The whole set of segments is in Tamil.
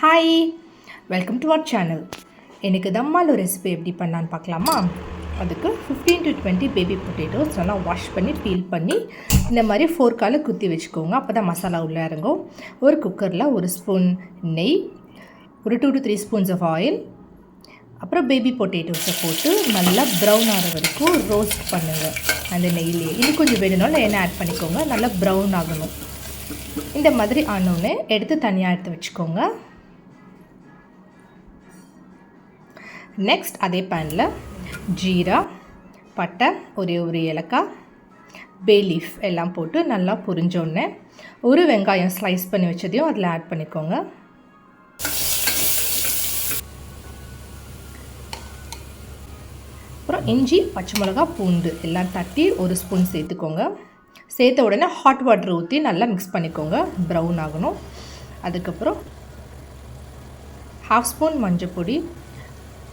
Hi, welcome to our channel. எனக்கு தம்மாலு ரெசிபி எப்படி பண்ணலான்னு பார்க்கலாமா? அதுக்கு 15 to 20 பேபி பொட்டேட்டோஸ் நல்லா வாஷ் பண்ணி பீல் பண்ணி இந்த மாதிரி ஃபோர்க்கால் குத்தி வச்சுக்கோங்க. அப்போ தான் மசாலா உள்ளே இறங்கும். ஒரு குக்கரில் 1 ஸ்பூன் நெய், ஒரு 2 to 3 ஸ்பூன்ஸ் ஆஃப் ஆயில், அப்புறம் பேபி பொட்டேட்டோஸை போட்டு நல்லா ப்ரௌன் ஆகிற வரைக்கும் ரோஸ்ட் பண்ணுங்கள். அந்த நெய்லேயே இன்னும் கொஞ்சம் வேணும்னாலும் எண்ணெய் ஆட் பண்ணிக்கோங்க. நல்லா ப்ரௌன் ஆகணும். இந்த மாதிரி ஆனோடனே எடுத்து தனியாக எடுத்து வச்சுக்கோங்க. நெக்ஸ்ட் அதே பேனில் ஜீரா, பட்டை, ஒரே ஒரு ஏலக்காய், பே லீஃப் எல்லாம் போட்டு நல்லா பொரிஞ்சோடனே ஒரு வெங்காயம் ஸ்லைஸ் பண்ணி வச்சதையும் அதில் ஆட் பண்ணிக்கோங்க. அப்புறம் இஞ்சி, பச்சை மிளகா, பூண்டு எல்லாம் தட்டி 1 ஸ்பூன் சேர்த்துக்கோங்க. சேர்த்த உடனே ஹாட் வாட்டர் ஊற்றி நல்லா மிக்ஸ் பண்ணிக்கோங்க. ப்ரௌன் ஆகணும். அதுக்கப்புறம் 1/2 ஸ்பூன் மஞ்சள் பொடி,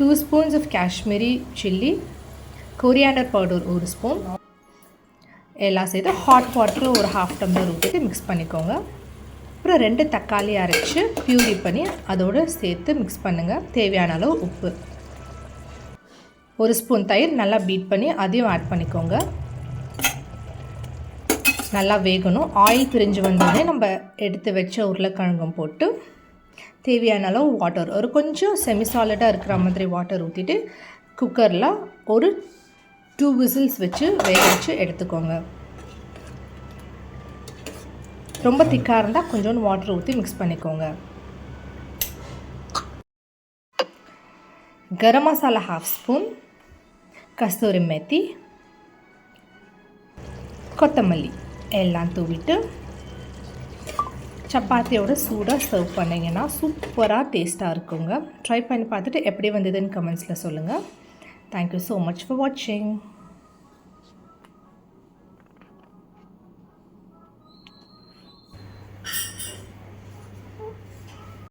2 spoons of Kashmiri chilli, coriander powder 1 spoon எல்லாம் சேர்த்து ஹாட் வாட்டர் ஒரு 1/2 டம்ளர் ஊற்றி மிக்ஸ் பண்ணிக்கோங்க. அப்புறம் 2 தக்காளி அரைச்சி பியூரி பண்ணி அதோடு சேர்த்து மிக்ஸ் பண்ணுங்கள். தேவையான அளவு உப்பு, 1 ஸ்பூன் தயிர் நல்லா பீட் பண்ணி அதையும் ஆட் பண்ணிக்கோங்க. நல்லா வேகணும். ஆயில் பிரிஞ்சு வந்தோடனே நம்ம எடுத்து வச்ச உருளைக்கிழங்கும் போட்டு தேவையான அளவு வாட்டர், ஒரு கொஞ்சம் செமி சாலிடாக இருக்கிற மாதிரி வாட்டர் ஊற்றிட்டு குக்கரில் ஒரு 2 விசில்ஸ் வச்சு வேக வச்சு எடுத்துக்கோங்க. ரொம்ப திக்காக இருந்தால் கொஞ்சோண்டு வாட்டர் ஊற்றி மிக்ஸ் பண்ணிக்கோங்க. கரம் மசாலா 1/2 ஸ்பூன், கஸ்தூரி மேத்தி, கொத்தமல்லி எல்லாம் தூவிட்டு சப்பாத்தியோட சூடாக சர்வ் பண்ணிங்கன்னா சூப்பராக டேஸ்ட்டாக இருக்குங்க. ட்ரை பண்ணி பார்த்துட்டு எப்படி வந்ததுன்னு கமெண்ட்ஸில் சொல்லுங்கள். தேங்க்யூ ஸோ மச் ஃபார் வாட்சிங்.